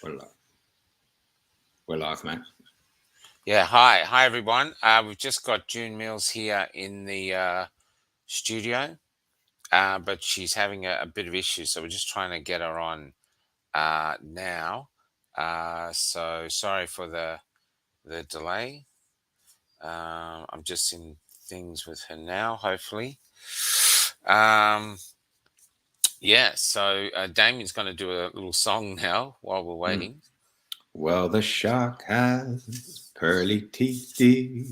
We're live, mate. Yeah, hi everyone. We've just got June Mills here in the studio, but she's having a bit of issues, so we're just trying to get her on now. So sorry for the delay. I'm just in things with her now, hopefully. Yeah, so Damien's going to do a little song now while we're waiting. Well, the shark has pearly teeth, dear,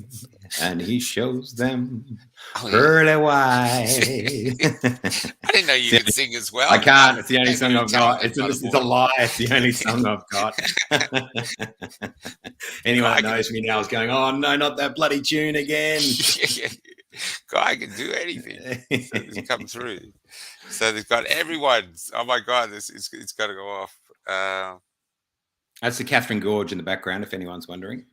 and he shows them pearly white. I didn't know you could sing as well. I can't. It's the only song I've got. It's a lie. It's the only song I've got. Anyone that knows me now is going, "Oh no, not that bloody tune again." Guy can do anything. So it's come through. So they've got everyone. Oh my God, it's got to go off. That's the Catherine Gorge in the background, if anyone's wondering.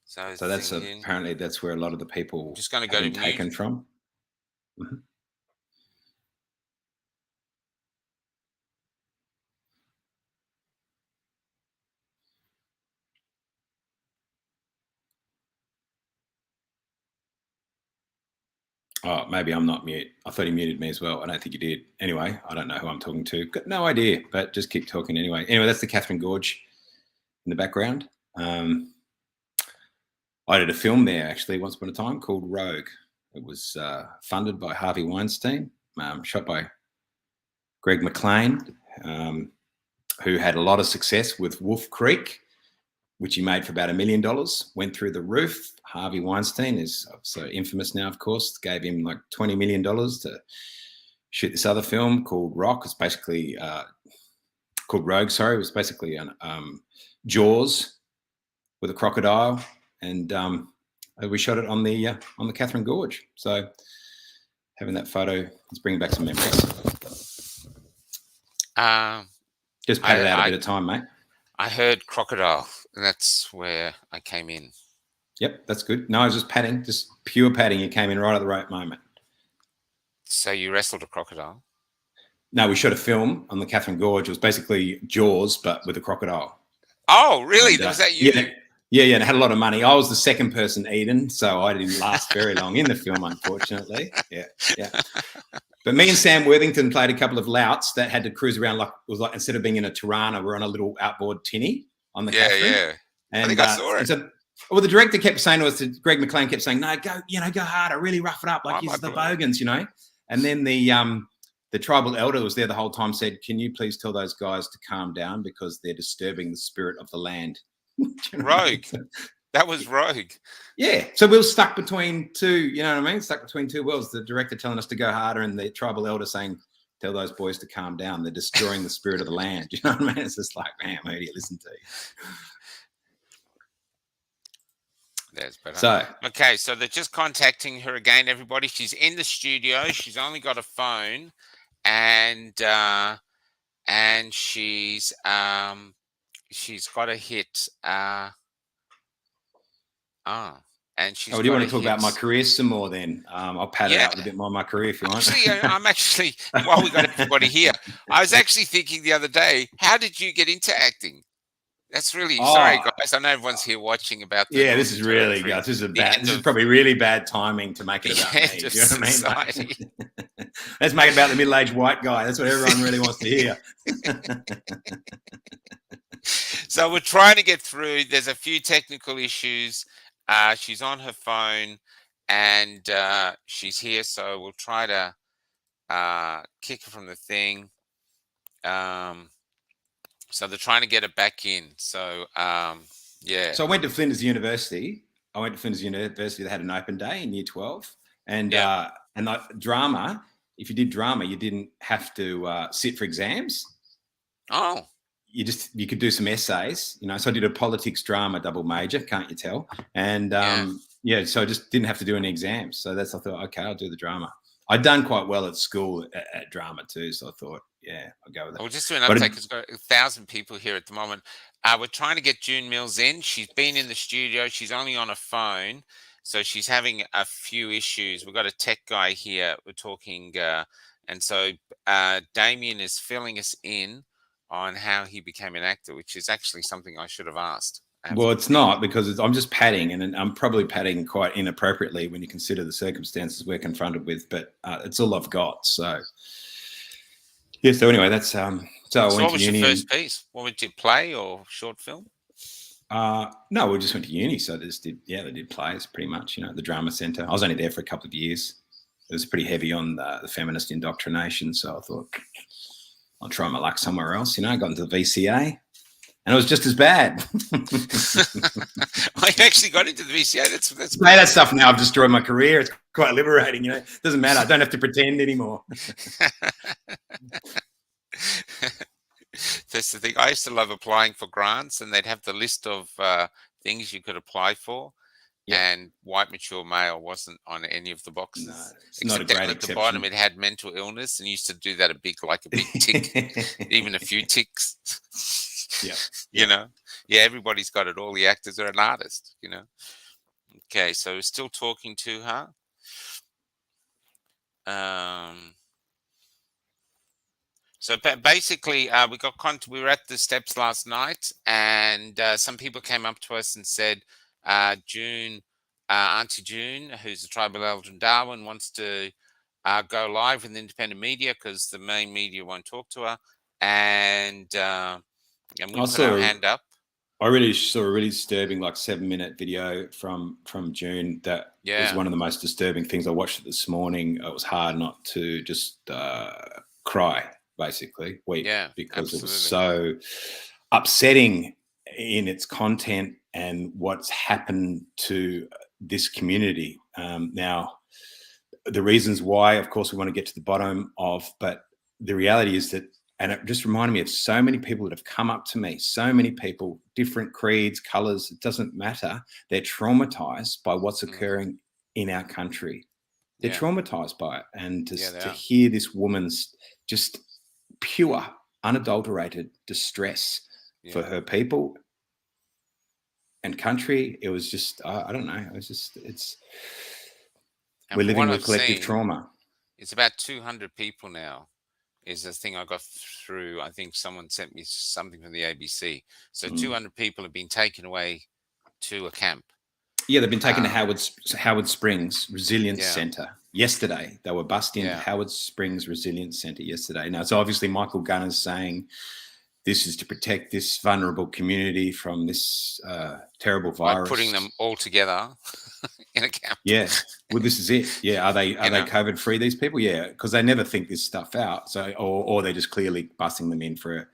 So that's apparently that's where a lot of the people just going to go to taken from. Mm-hmm. Oh, maybe I'm not mute. I thought he muted me as well. I don't think he did. Anyway, I don't know who I'm talking to. Got no idea, but just keep talking anyway. Anyway, that's the Catherine Gorge in the background. I did a film there actually once upon a time called Rogue. It was funded by Harvey Weinstein, shot by Greg McLean, who had a lot of success with Wolf Creek, which he made for about $1 million, went through the roof. Harvey Weinstein is so infamous now, of course, gave him like $20 million to shoot this other film called Rock. It's basically called Rogue, sorry. It was basically Jaws with a crocodile. And we shot it on the Catherine Gorge. So having that photo, it's bringing back some memories. Just padded out a bit of time, mate. I heard crocodile, and that's where I came in. Yep, that's good. No, I was just padding, just pure padding. You came in right at the right moment. So you wrestled a crocodile? No, we shot a film on the Catherine Gorge. It was basically Jaws, but with a crocodile. Oh, really? Was that you? Yeah, and it had a lot of money. I was the second person eaten, so I didn't last very long in the film, unfortunately. Yeah. But me and Sam Worthington played a couple of louts that had to cruise around like instead of being in a Tirana, we're on a little outboard tinny on the Catherine. Yeah. And I think I saw it. So, the director kept saying to us, Greg McLean kept saying, "No, go harder, really rough it up, like use the bogans, And then the tribal elder was there the whole time, said, "Can you please tell those guys to calm down because they're disturbing the spirit of the land." Rogue. That was Rogue. Yeah. So we were stuck between two, you know what I mean? Stuck between two worlds. The director telling us to go harder and the tribal elder saying, "Tell those boys to calm down. They're destroying the spirit of the land." You know what I mean? It's just like, man, who do you listen to? There's better. Okay, so they're just contacting her again, everybody. She's in the studio. She's only got a phone, and she's got to hit. And she's. Do you want to talk about my career some more? Then I'll pad it out a bit more on my career if you want. I'm actually while we got everybody here, I was actually thinking the other day, how did you get into acting? That's really sorry, guys. I know everyone's here watching about. This is really, guys. This is probably really bad timing to make it about me. You know what I mean? Let's make it about the middle-aged white guy. That's what everyone really wants to hear. So we're trying to get through. There's a few technical issues. She's on her phone, and she's here. So we'll try to kick her from the thing. So they're trying to get it back in. So, yeah. So I went to Flinders University. They had an open day in year 12. And drama, if you did drama, you didn't have to sit for exams. Oh. You could do some essays, So I did a politics drama double major, can't you tell? And so I just didn't have to do any exams. So I thought, okay, I'll do the drama. I'd done quite well at school at drama too. So I thought, I'll go with that. We'll just do an update because we've got 1,000 people here at the moment. We're trying to get June Mills in. She's been in the studio. She's only on a phone. So she's having a few issues. We've got a tech guy here. We're talking. And so Damien is filling us in on how he became an actor, which is actually something I should have asked. Well, it's not, because I'm just padding, and I'm probably padding quite inappropriately when you consider the circumstances we're confronted with. But it's all I've got. So yeah. So anyway, that's so I went what to was your uni. first piece? What would you play or short film? No, we just went to uni, so they did plays pretty much. You know, the drama centre. I was only there for a couple of years. It was pretty heavy on the feminist indoctrination, so I thought I'll try my luck somewhere else. You know, I got into the VCA, and it was just as bad. I actually got into the VCA. That's Say that stuff now. I've destroyed my career. It's quite liberating. You know, it doesn't matter. I don't have to pretend anymore. That's the thing. I used to love applying for grants, and they'd have the list of things you could apply for. Yep. And white mature male wasn't on any of the boxes. No, it's not a great at the bottom, it had mental illness, and used to do that a big tick, even a few ticks. Yeah, you know, yeah, everybody's got it. All the actors are an artist. You know. Okay, so we're still talking to her. So basically, we were at the steps last night, and some people came up to us and said, Aunty Joan, who's a tribal elder in Darwin, wants to go live with independent media because the main media won't talk to her, and we put our hand up. I really saw a really disturbing, 7-minute video from June. That was one of the most disturbing things. I watched it this morning. It was hard not to just cry, basically, weep, because it was so upsetting in its content and what's happened to this community. Now, the reasons why, of course, we want to get to the bottom of, but the reality is that, and it just reminded me of so many people that have come up to me, so many people, different creeds, colors, it doesn't matter. They're traumatized by what's occurring in our country. They're traumatized by it. And to hear this woman's just pure, unadulterated distress for her people and country, it was just, I don't know. It was just, we're living with collective trauma. It's about 200 people now. Is the thing I got through. I think someone sent me something from the ABC. So 200 people have been taken away to a camp. Yeah, they've been taken to Howard Springs Resilience Centre yesterday. They were bussed into Howard Springs Resilience Centre yesterday. Now, so obviously Michael Gunner's saying this is to protect this vulnerable community from this terrible virus. By putting them all together in a camp. Yeah. Well, this is it. Yeah. Are they COVID free, these people? Yeah. Because they never think this stuff out. So, or they're just clearly busing them in for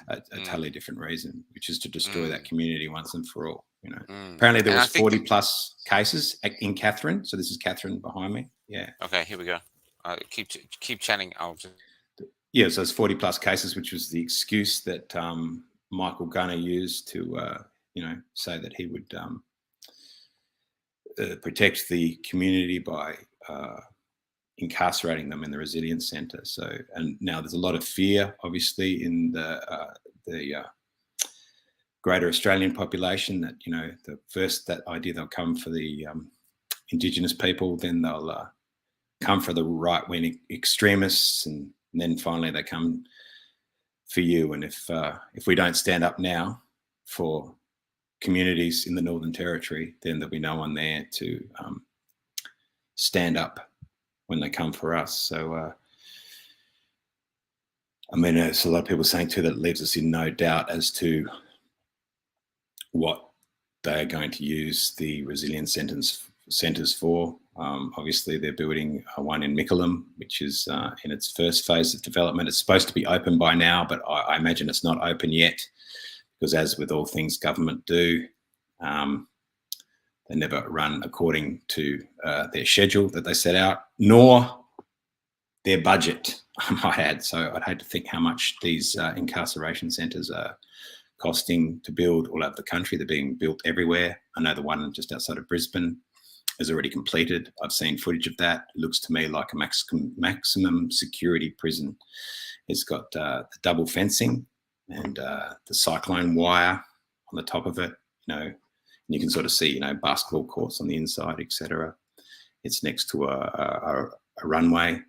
a totally different reason, which is to destroy that community once and for all. You know, apparently there was 40 plus cases in Catherine. So this is Catherine behind me. Yeah. Okay. Here we go. Keep chatting. Yeah, so it's 40 plus cases, which was the excuse that Michael Gunner used to, say that he would protect the community by incarcerating them in the Resilience Centre. So, and now there's a lot of fear, obviously, in the greater Australian population that, the first that idea they'll come for the Indigenous people, then they'll come for the right-wing extremists, and then finally they come for you. And if we don't stand up now for communities in the Northern Territory, then there'll be no one there to stand up when they come for us. So, there's a lot of people saying too that it leaves us in no doubt as to what they are going to use the resilience centres for. Obviously, they're building one in Mickleham, which is in its first phase of development. It's supposed to be open by now, but I imagine it's not open yet, because as with all things government do, they never run according to their schedule that they set out, nor their budget, I might add. So I'd hate to think how much these incarceration centres are costing to build all over the country. They're being built everywhere. I know the one just outside of Brisbane is already completed. I've seen footage of that. It looks to me like a maximum security prison. It's got the double fencing and the cyclone wire on the top of it, and you can sort of see, basketball courts on the inside, etc. It's next to a runway,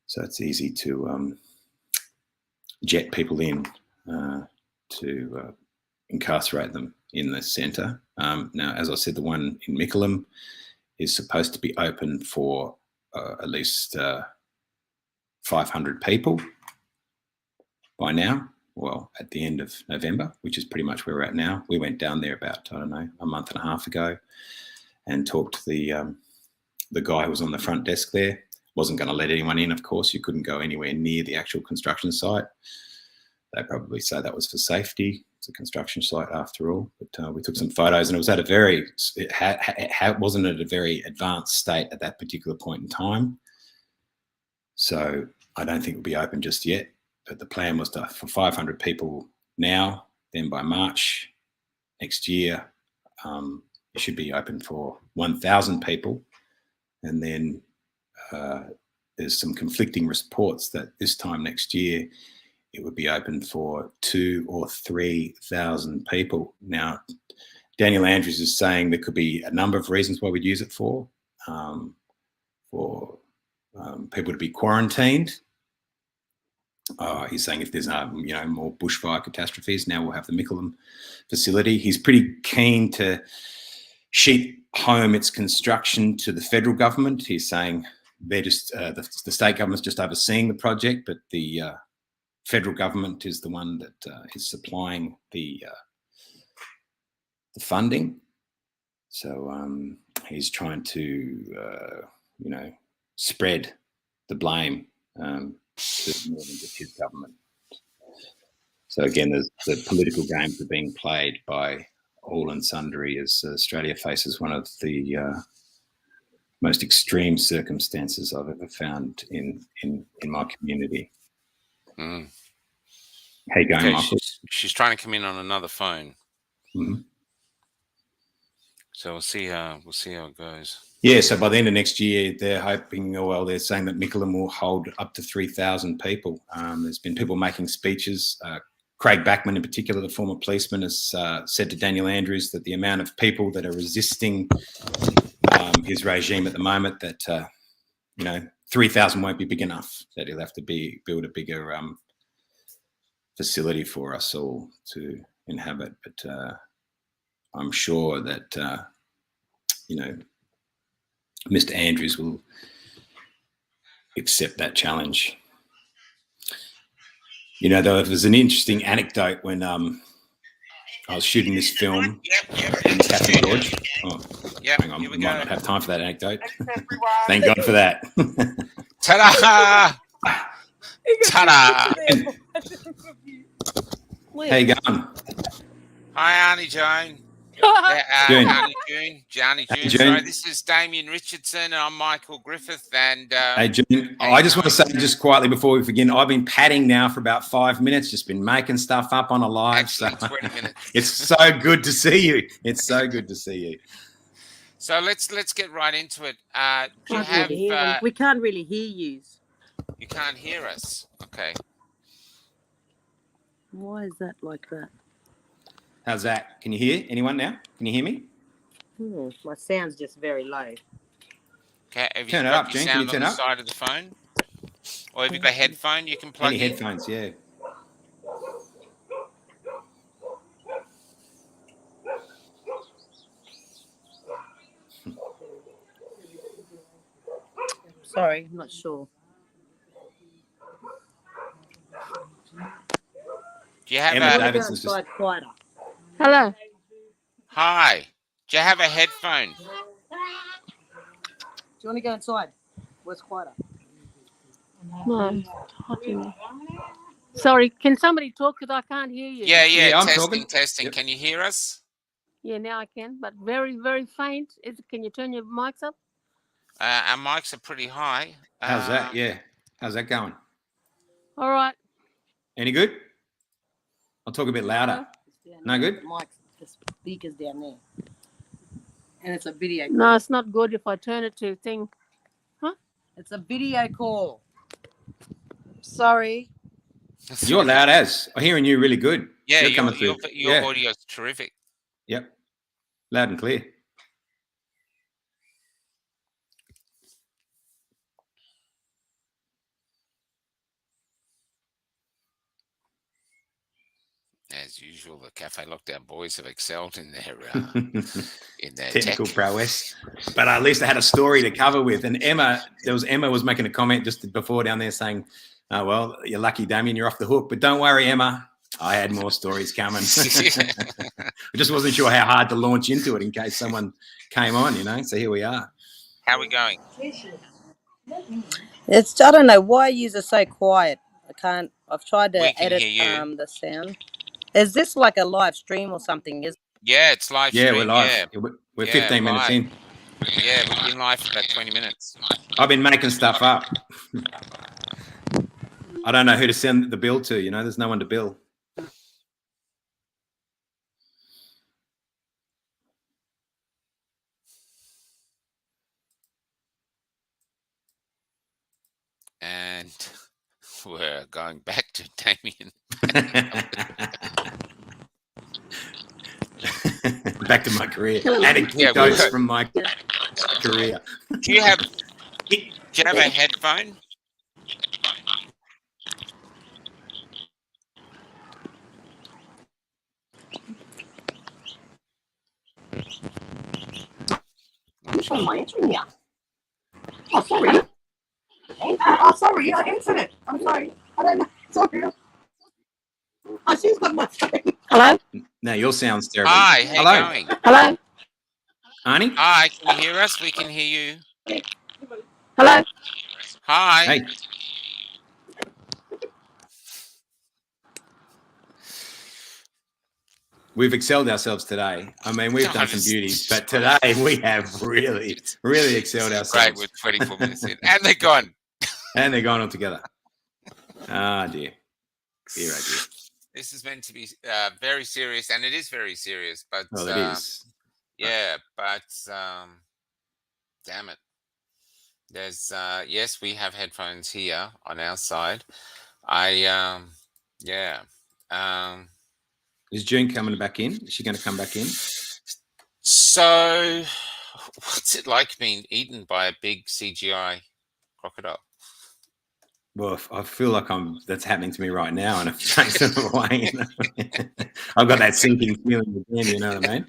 so it's easy to jet people in to incarcerate them in the centre. Now, as I said, the one in Mickleham is supposed to be open for at least 500 people by now. Well, at the end of November, which is pretty much where we're at now. We went down there about, I don't know, a month and a half ago and talked to the guy who was on the front desk there. Wasn't going to let anyone in, of course. You couldn't go anywhere near the actual construction site. They probably say that was for safety. It's a construction site after all. But we took some photos, and it was at wasn't at a very advanced state at that particular point in time. So I don't think it'll be open just yet. But the plan was for 500 people now. Then by March next year, it should be open for 1,000 people. And then there's some conflicting reports that this time next year it would be open for 2,000 or 3,000 people. Now, Daniel Andrews is saying there could be a number of reasons why we'd use it for people to be quarantined. He's saying if there's more bushfire catastrophes, now we'll have the Mickleham facility. He's pretty keen to sheet home its construction to the federal government. He's saying they're just the state government's just overseeing the project, but the federal government is the one that is supplying the funding. So he's trying to spread the blame to more than just his government. So again, the political games are being played by all and sundry as Australia faces one of the most extreme circumstances I've ever found in my community. Mm. How you going, Okay, Michael? she's trying to come in on another phone. Mm-hmm. So we'll see how it goes. Yeah, so by the end of next year, they're hoping, they're saying that Mickleham will hold up to 3,000 people. There's been people making speeches. Craig Backman, in particular, the former policeman, has said to Daniel Andrews that the amount of people that are resisting his regime at the moment, that 3,000 won't be big enough. That he'll have to build a bigger facility for us all to inhabit. But I'm sure that Mr. Andrews will accept that challenge. There was an interesting anecdote when I was shooting this film in Catherine Gorge. Oh, hang on, we might not have time for that anecdote. Thank God for that. Ta-da! Ta-da! How you going? Hi, Aunty Joan. June. Aunty Joan. Sorry, this is Damien Richardson, and I'm Michael Griffith. And hey, June. I just want to say, just quietly before we begin, I've been padding now for about 5 minutes, just been making stuff up on a live. Actually, 20 minutes. It's so good to see you. It's so good to see you. So let's get right into it. We can't really hear you. You can't hear us. Okay. Why is that like that? How's that? Can you hear anyone now? Can you hear me? My sound's just very low. Okay, have you turn it got up, your Jen. Can you sound turn on the up? side of the phone? Or have you got a headphone you can plug Any in? headphones, yeah. Sorry, I'm not sure. Do you have Emma a... Davidson's just... quieter. Hello. Hi. Do you have a headphone? Do you want to go inside? Where's quieter? No. Sorry, can somebody talk because I can't hear you? Yeah, I'm testing, talking. testing. Yep. Can you hear us? Yeah, now I can, but very, very faint. Can you turn your mics up? Our mics are pretty high. How's that? Yeah. How's that going? All right. Any good? I'll talk a bit louder. No good? The mics, the speaker's down there. And it's a video call. No, it's not good if I turn it to thing. Huh? It's a video call. Sorry. You're loud as. I'm hearing you really good. Yeah, You're coming through. Your audio's terrific. Yep. Loud and clear. as usual, the Café Locked Out boys have excelled in their technical tech. prowess. But at least I had a story to cover with. And Emma was making a comment just before down there saying, "Oh well, you're lucky, Damien, you're off the hook." But don't worry, Emma, I had more stories coming. I just wasn't sure how hard to launch into it in case someone came on, So here we are. How are we going? I don't know why you are so quiet. I've tried to edit hear you. the sound. Is this like a live stream or something? Yeah, it's live Yeah, stream. we're live. Yeah. We're 15 minutes live. in. Yeah, we've been live for about 20 minutes. I've been making stuff up. I don't know who to send the bill to, There's no one to bill. And we're going back to Damien. Back to my career. Anecdotes from my career. Do you have a headphone? Which one am I entering here? Oh, sorry. Oh, sorry, I answered it. I'm sorry. I don't know. Sorry. Oh, she's got my phone. Hello? No, your sound's terrible. Hi, how Hello. you going? Hello? Arnie? Hi, can you hear us? We can hear you. Hello? Hi. Hey. We've excelled ourselves today. I mean, we've done some beauties, but today we have really, really excelled ourselves. Great, we're 24 minutes in. And they're gone. And they're gone altogether. Ah, dear. Dear, oh dear. This is meant to be very serious, and it is very serious, but... Well, it is. Yeah, but... damn it. There's... yes, we have headphones here on our side. Yeah. Is June coming back in? Is she going to come back in? So, what's it like being eaten by a big CGI crocodile? Well, I feel like that's happening to me right now, and I've chased them away. I've got that sinking feeling again. You know what I mean?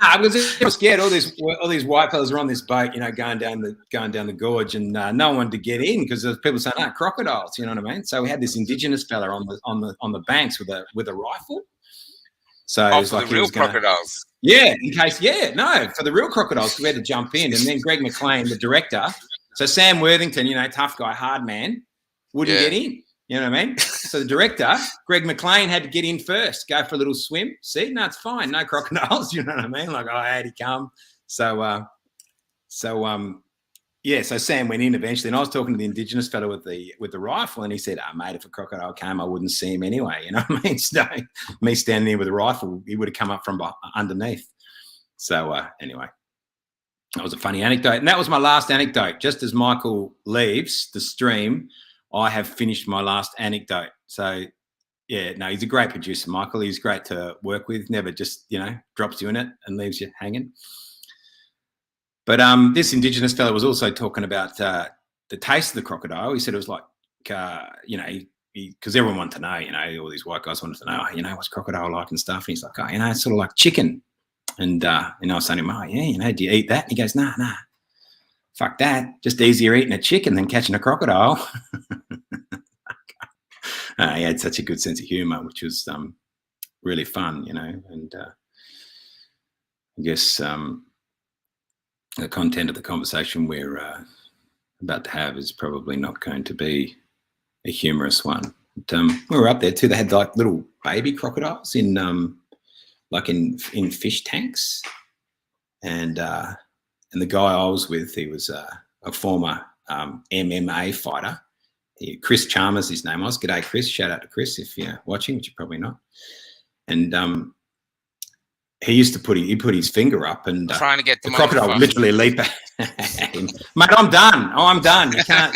No, I was scared. All these white fellas are on this boat, going down the gorge, and no one to get in because there's people saying, crocodiles." You know what I mean? So we had this Indigenous fella on the banks with a rifle. So it was for like the real crocodiles. Yeah, for the real crocodiles, we had to jump in, and then Greg McLean, the director. So Sam Worthington, tough guy, hard man, wouldn't get in. You know what I mean? So the director, Greg McLean, had to get in first, go for a little swim. See, no, it's fine, no crocodiles. You know what I mean? Like, how'd he come? So Sam went in eventually, and I was talking to the Indigenous fellow with the rifle, and he said, mate, if a crocodile came, I wouldn't see him anyway. You know what I mean? So me standing there with a rifle, he would have come up from underneath. So anyway, that was a funny anecdote. And that was my last anecdote. Just as Michael leaves the stream, I have finished my last anecdote. So, yeah, no, he's a great producer, Michael. He's great to work with. Never just, drops you in it and leaves you hanging. But this Indigenous fellow was also talking about the taste of the crocodile. He said it was like, because everyone wanted to know, all these white guys wanted to know, what's crocodile like and stuff. And he's like, it's sort of like chicken. And, I was saying to him, do you eat that? And he goes, nah, fuck that. Just easier eating a chicken than catching a crocodile. He had such a good sense of humour, which was really fun, and I guess the content of the conversation we're about to have is probably not going to be a humorous one. But, we were up there too. They had like little baby crocodiles in fish tanks, and the guy I was with, he was a former MMA fighter. Chris Chalmers, his name was. G'day, Chris. Shout out to Chris if you're watching, which you're probably not. And he used to put his finger up, and trying to get the crocodile would literally leap at him. Mate, I'm done. I'm done. You can't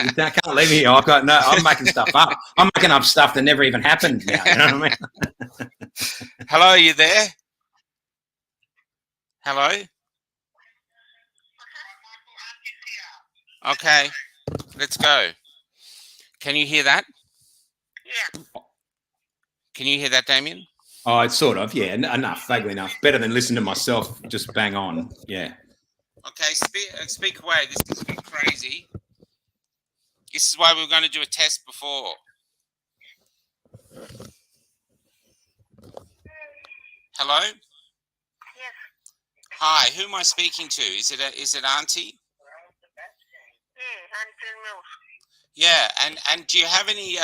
leave me here. I'm making stuff up. I'm making up stuff that never even happened now. You know what I mean? Hello, are you there? Hello? Okay, let's go. Can you hear that? Yeah. Can you hear that, Damien? Oh, it's sort of, yeah, enough, vaguely enough. Better than listen to myself just bang on. Yeah. Okay, speak away. This is a bit crazy. This is why we were going to do a test before. Hello? Yes. Hi, who am I speaking to? Is it Aunty? Aunty Joan Mills. Yeah, and do you have any?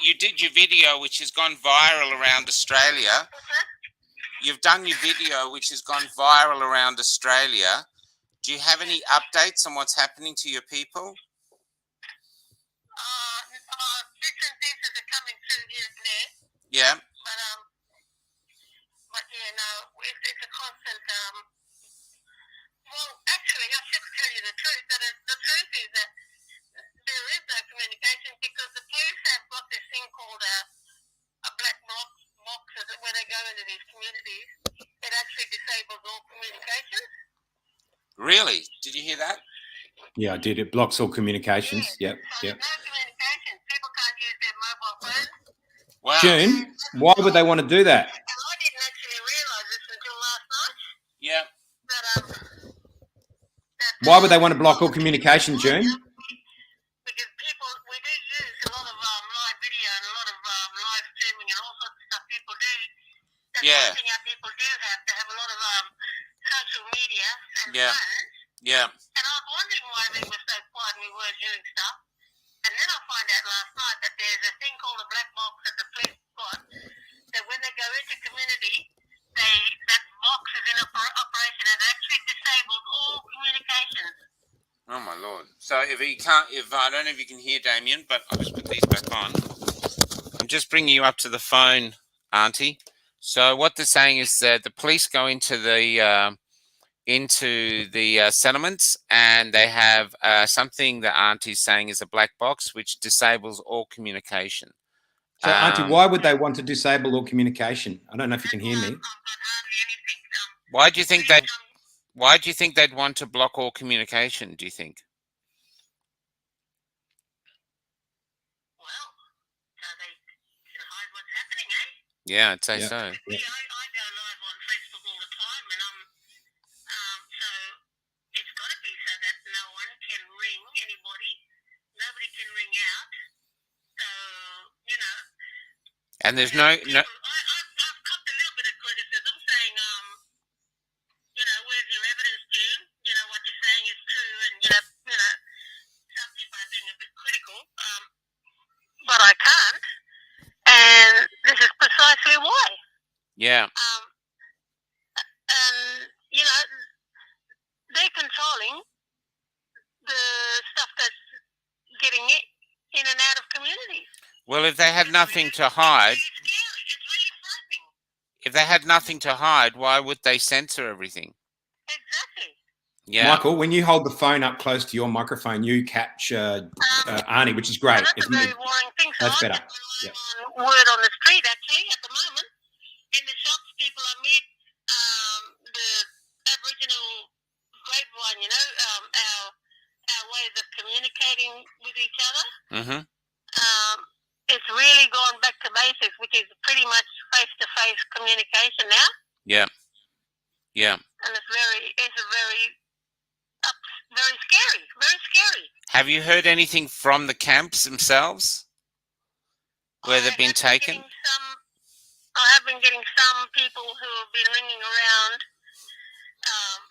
You did your video, which has gone viral around Australia. You've done your video, which has gone viral around Australia. Do you have any updates on what's happening to your people? Bits and pieces are coming through here and there. Yeah. But yeah, no, it's a constant. Well, actually, I should tell you the truth. That the truth is that there is no communication because the police have got this thing called a black box that when they go into these communities, it actually disables all communication. Really? Did you hear that? Yeah, I did. It blocks all communications. Yep. So there's no communication. People can't use their mobile phones. Wow. June, why would they want to do that? And I didn't actually realise this until last night. Yeah. Why would they want to block all communication, June? Because we do use a lot of live video and a lot of live streaming and all sorts of stuff people do. That's one thing our people do have. They have a lot of social media and phones. Yeah. And I was wondering why they were so quiet and we weren't doing stuff. And then I find out last night that there's a thing called a black box that the police got, that when they go into community, that box is in operation and actually disables all communications. Oh my Lord. So I don't know if you can hear Damien, but I'll just put these back on. I'm just bringing you up to the phone, Auntie. So what they're saying is that the police go into the settlements and they have something that Auntie's saying is a black box which disables all communication. So, Auntie, why would they want to disable all communication? I don't know if you can hear me. Why do you think they'd want to block all communication, do you think? Well, so they can hide what's happening, eh? Yeah, I'd say so. I go live on Facebook all the time, and so it's got to be so that no one can ring anybody. Nobody can ring out. So, you know. And there's no. I've copped a little bit of criticism saying, you know, where's your evidence, June? You know, what you're saying is true, and you know, some people are being a bit critical, but I can't, and this is precisely why. Yeah. And you know, they're controlling the stuff that's getting in and out of communities. Well, if they had nothing to hide, It's really frightening. if they had nothing to hide, why would they censor everything? Exactly. Yeah. Michael, when you hold the phone up close to your microphone, you catch Arnie, which is great. That's a very worrying thing. So That's better. Yep. Word on the street, actually, at the moment. In the shops, people are the Aboriginal grapevine, you know, our ways of communicating with each other. Mm-hmm. It's really gone back to basics, which is pretty much face-to-face communication now. Yeah. Yeah. And it's very scary. Very scary. Have you heard anything from the camps themselves where they've been taken? I have been getting some people who have been ringing around.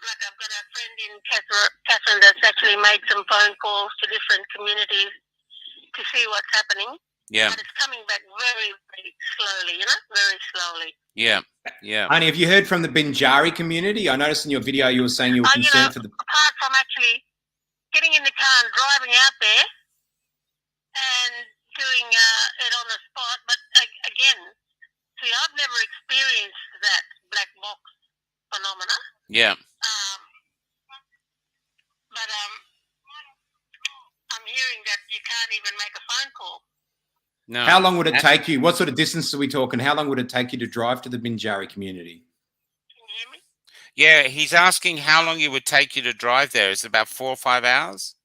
Like I've got a friend in Catherine that's actually made some phone calls to different communities to see what's happening. Yeah. But it's coming back very, very slowly, you know, very slowly. Yeah. Yeah. Arnie, have you heard from the Binjari community? I noticed in your video you were saying you were concerned for the. Apart from actually getting in the car and driving out there and doing it on the spot, but again, see, I've never experienced that black box phenomena. Yeah. But I'm hearing that you can't even make a phone call. No. How long would it take you? What sort of distance are we talking? How long would it take you to drive to the Binjari community? Can you hear me? Yeah, he's asking how long it would take you to drive there. Is it about 4 or 5 hours?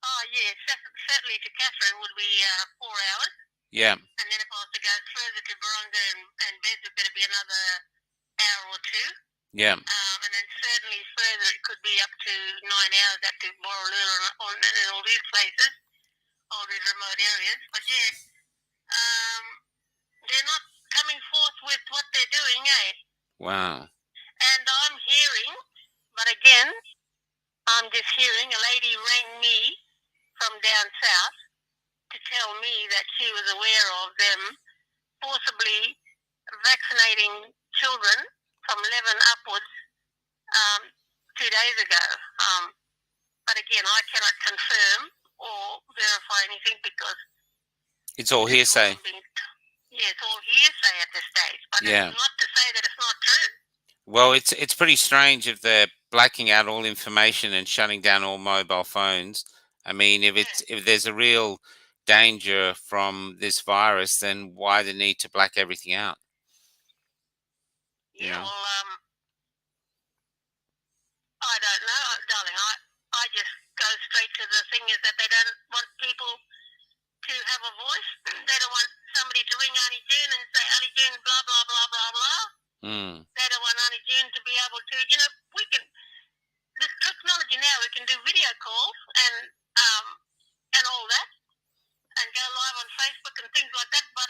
Oh, yeah. Certainly to Catherine would be 4 hours. Yeah. And then if I was to go further to Baronga and days, it could be another hour or two. Yeah. And then certainly further, it could be up to 9 hours up to Borroloola in all these places, all these remote areas. But yeah, they're not coming forth with what they're doing, eh? Wow. And I'm hearing, but again, I'm just hearing a lady rang me from down south to tell me that she was aware of them forcibly vaccinating children from 11 upwards 2 days ago. But again, I cannot confirm or verify anything because It's all hearsay. It's all hearsay at this stage. But Yeah. it's not to say that it's not true. Well, it's pretty strange if they're blacking out all information and shutting down all mobile phones. I mean, if there's a real danger from this virus, then why the need to black everything out? Yeah, well, I don't know, darling. I just go straight to the thing is that they don't want people to have a voice. They don't want somebody to ring Aunty Joan and say, Aunty Joan, blah, blah, blah, blah, blah. They don't want Aunty Joan to be able to, we can, this technology now, we can do video calls and all that and go live on Facebook and things like that, but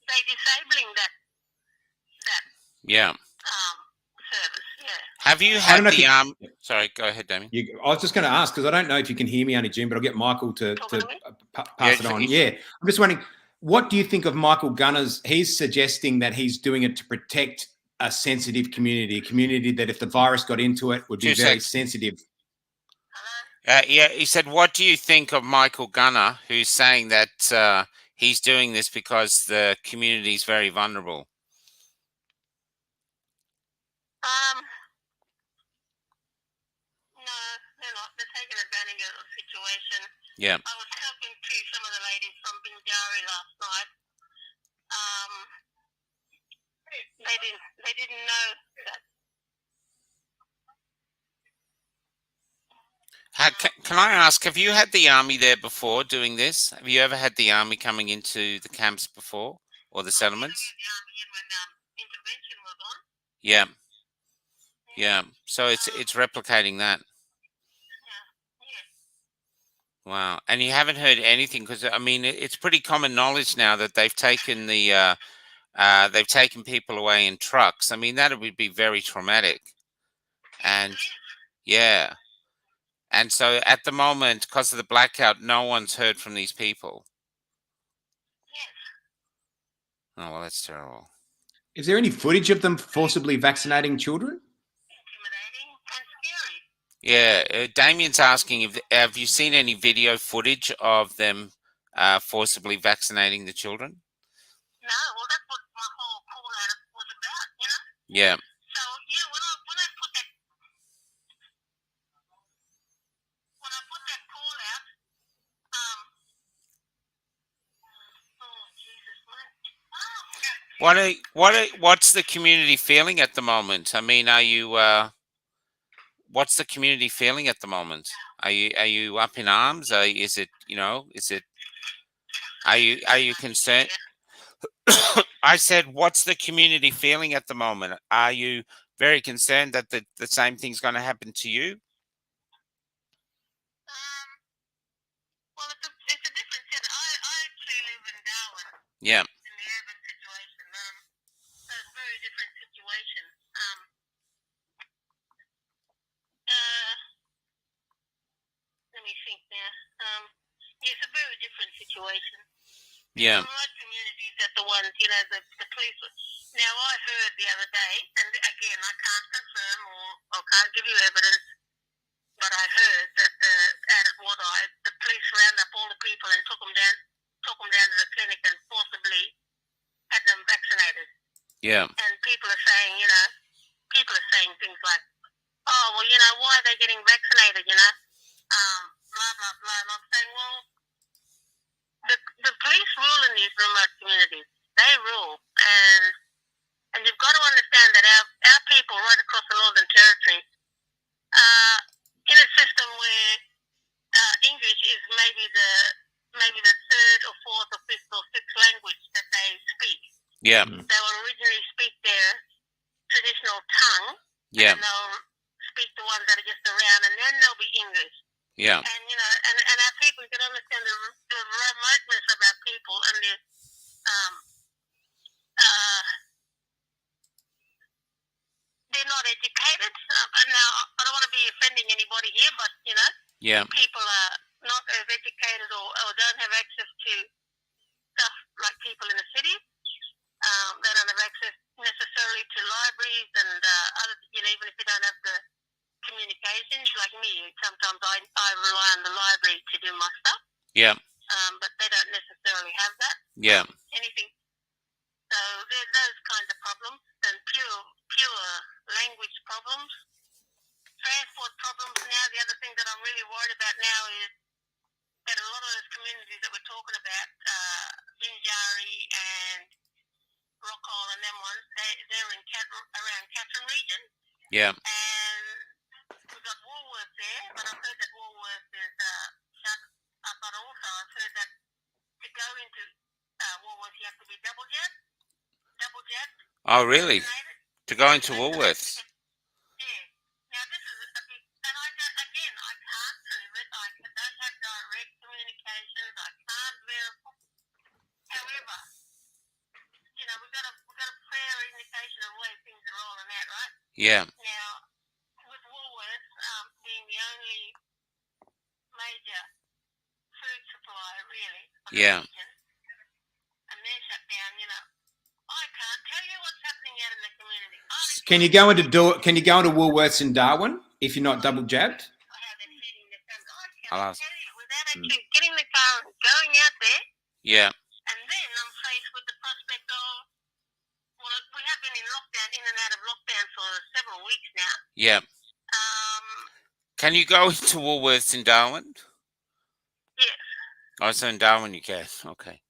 they're disabling that service, yeah. Have you had the sorry, go ahead, Damien. I was just going to ask because I don't know if you can hear me, Aunty Joan, but I'll get Michael to pass it on. Yeah, I'm just wondering, what do you think of Michael Gunner's? He's suggesting that he's doing it to protect a sensitive community, a community that if the virus got into it would be very sensitive. Yeah, he said, what do you think of Michael Gunner, who's saying that he's doing this because the community is very vulnerable? No, they're not. They're taking advantage of the situation. Yeah. I was talking to some of the ladies from Binjari last night. They didn't know that. Can I ask, have you had the army there before doing this? Have you ever had the army coming into the camps before or the settlements? The army in when intervention was on. Yeah. Yeah. So it's replicating that. Yeah. Wow. And you haven't heard anything because I mean it's pretty common knowledge now that they've taken they've taken people away in trucks. I mean that would be very traumatic. And yeah. And so at the moment, because of the blackout, no one's heard from these people. Yes. Oh, well, that's terrible. Is there any footage of them forcibly vaccinating children? Intimidating and scary. Yeah, Damien's asking, have you seen any video footage of them forcibly vaccinating the children? No, well, that's what my whole call out was about, Yeah. So, yeah, when I put that call out, oh, Jesus, man. What's the community feeling at the moment? I mean, are you what's the community feeling at the moment? Are you up in arms? Are you concerned? I said, what's the community feeling at the moment? Are you very concerned that the same thing's going to happen to you? Well, it's a different set. I actually live in Darwin. Yeah. In the urban situation. So it's a very different situation. Let me think now. Yeah, it's a very different situation. Yeah. The remote communities are the ones, the police. Now, I heard the other day, and again, I can't confirm or can't give you evidence, but I heard that out at Wadeye, the police round up all the people and took them down to the clinic and forcibly had them vaccinated. Yeah. And people are saying things like, oh, well, why are they getting vaccinated, blah, blah, blah. And I'm saying, well, the police rule in these remote communities. They rule. And you've got to understand that our people right across the Northern Territory are in a system where English is maybe the third or fourth or fifth or sixth language that they speak. Yeah. They were traditional tongue. Yeah. And they'll speak the ones that are just around, and then there'll be English. Yeah. And, you know, and our people can understand the remoteness of our people and the, they're not educated. And now, I don't want to be offending anybody here, but, you know, Yeah. people are not as educated or don't have access to stuff like people in the city. They don't have access necessarily to libraries and other, you know, even if they don't have the communications, like me, sometimes I rely on the library to do my stuff. Yeah. But they don't necessarily have that. Yeah. Anything. So there's those kinds of problems, and pure language problems, transport problems. Now, the other thing that I'm really worried about now is that a lot of those communities that we're talking about, Binjari and Rockall and them ones, they're in around Catherine region. Yeah. And we've got Woolworths there, but I've heard that Woolworths is shut. But also I've heard that to go into Woolworths you have to be double jabbed. Oh, really? Vaccinated. To go into Woolworths? Yeah. Now this is a big, and I can't prove it. I don't have direct communications. I can't verify. However, you know, we've got a fair indication of where things are rolling out, right? Yeah. Now, with Woolworths being the only major food supplier, really, of the Yeah. region, and they're shut down, you know, I can't tell you what's happening out in the community. Can you go into Woolworths in Darwin if you're not double jabbed? I have it feeding the thumbs. I I'll can't ask. tell you without actually getting the car and going out there, Yeah. and then I'm faced with the prospect of, well, we have been in and out of lockdown for several weeks now. Yeah. Can you go into Woolworths in Darwin? Yes. Oh, so in Darwin you can. Okay.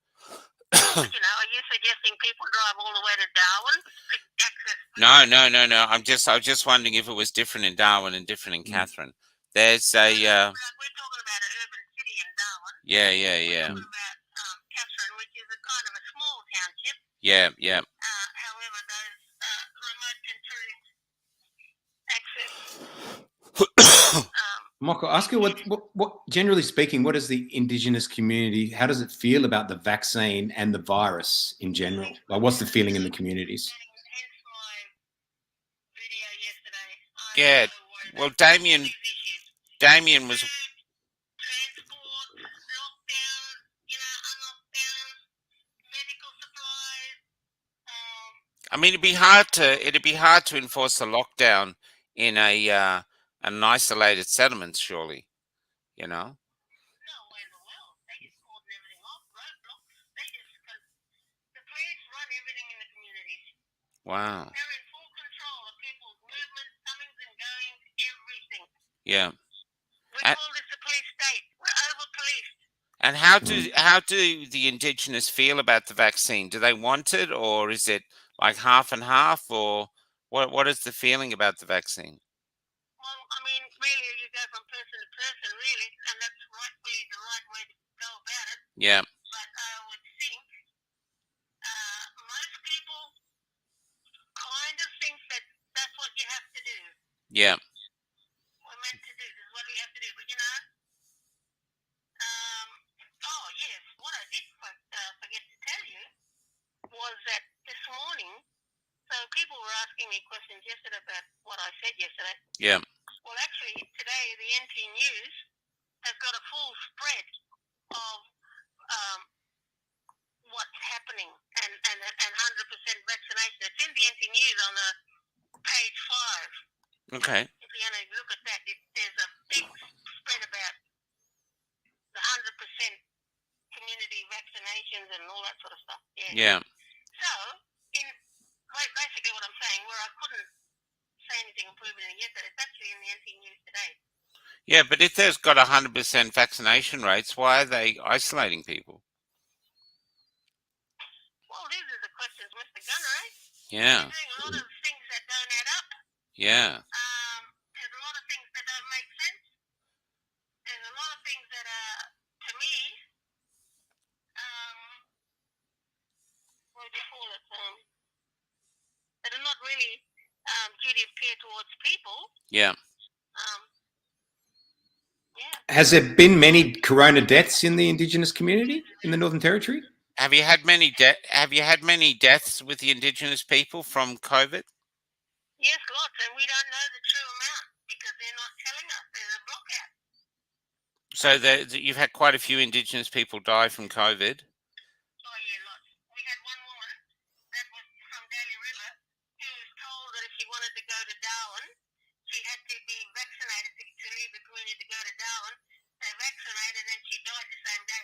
You know, are you suggesting people drive all the way to Darwin to access? No. I was just wondering if it was different in Darwin and different in Catherine. There's a We're talking about an urban city in Darwin. Yeah. We're talking about Catherine, which is a kind of a small township. Yeah. However, those remote countries access. Michael, ask you what generally speaking, what is the Indigenous community? How does it feel about the vaccine and the virus in general? Like, what's the feeling in the communities? Hence my video yesterday. Yeah. Well, Damien was. Transport, lockdown, you know, unlockdown, medical supplies. I mean, it'd be hard to enforce a lockdown in an isolated settlement, surely. You know. No way in the world. They just cordon everything off, roadblocks. The police run everything in the communities. Wow. They're in full control of people's movements, comings and goings, everything. Yeah. We call this a police state. We're over-policed. And how do the Indigenous feel about the vaccine? Do they want it, or is it like half and half, or what is the feeling about the vaccine? Well, I mean, really, you go from person to person, really, and that's rightfully the right way to go about it. Yeah. But I would think most people kind of think that that's what you have to do. Yeah. We're meant to do. This is what we have to do. But, you know, oh, yes, what I did forget to tell you was that this morning, so people were asking me questions yesterday about what I said yesterday. Yeah. Well, actually, today the NT News has got a full spread of what's happening and 100% vaccination. It's in the NT News on page 5. Okay. If you want to look at that, there's a big spread about the 100% community vaccinations and all that sort of stuff. Yeah. So, basically what I'm saying, where I couldn't say anything and prove anything yesterday, it's actually in the NT News today. Yeah, but if there's got 100% vaccination rates, why are they isolating people? Well, these are the questions, Mr. Gunner, eh? Yeah. You're doing a lot of things that don't add up. Yeah. There's a lot of things that don't make sense. There's a lot of things that are, to me, what do you call it? That are not really duty of care towards people. Yeah. Yeah. Has there been many corona deaths in the Indigenous community in the Northern Territory? Have you had many deaths with the Indigenous people from COVID? Yes, lots, and we don't know the true amount because they're not telling us. There's a blockout. So you've had quite a few Indigenous people die from COVID. Oh yeah, lots. We had one woman that was from Daly River who was told that if she wanted to go to Darwin, she had to be vaccinated to leave the community to go to Darwin. They vaccinated and she died the same day.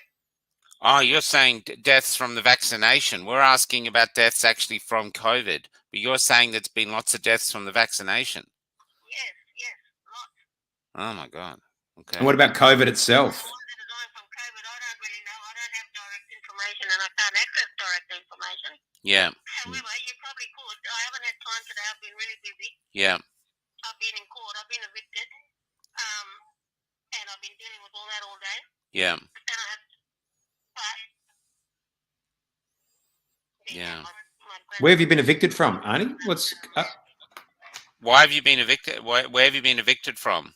Oh, you're saying deaths from the vaccination. We're asking about deaths actually from COVID, but you're saying there's been lots of deaths from the vaccination. Yes, lots. Oh my God. Okay. And what about COVID itself? The ones that are dying from COVID, I don't really know. I don't have direct information and I can't access direct information. Yeah. However, you probably could. I haven't had time today. I've been really busy. Yeah. I've been in court. I've been evicted. And I've been dealing with all that all day. Yeah. And I have, Yeah. Where have you been evicted from, Aunty? What's Why have you been evicted? Where have you been evicted from?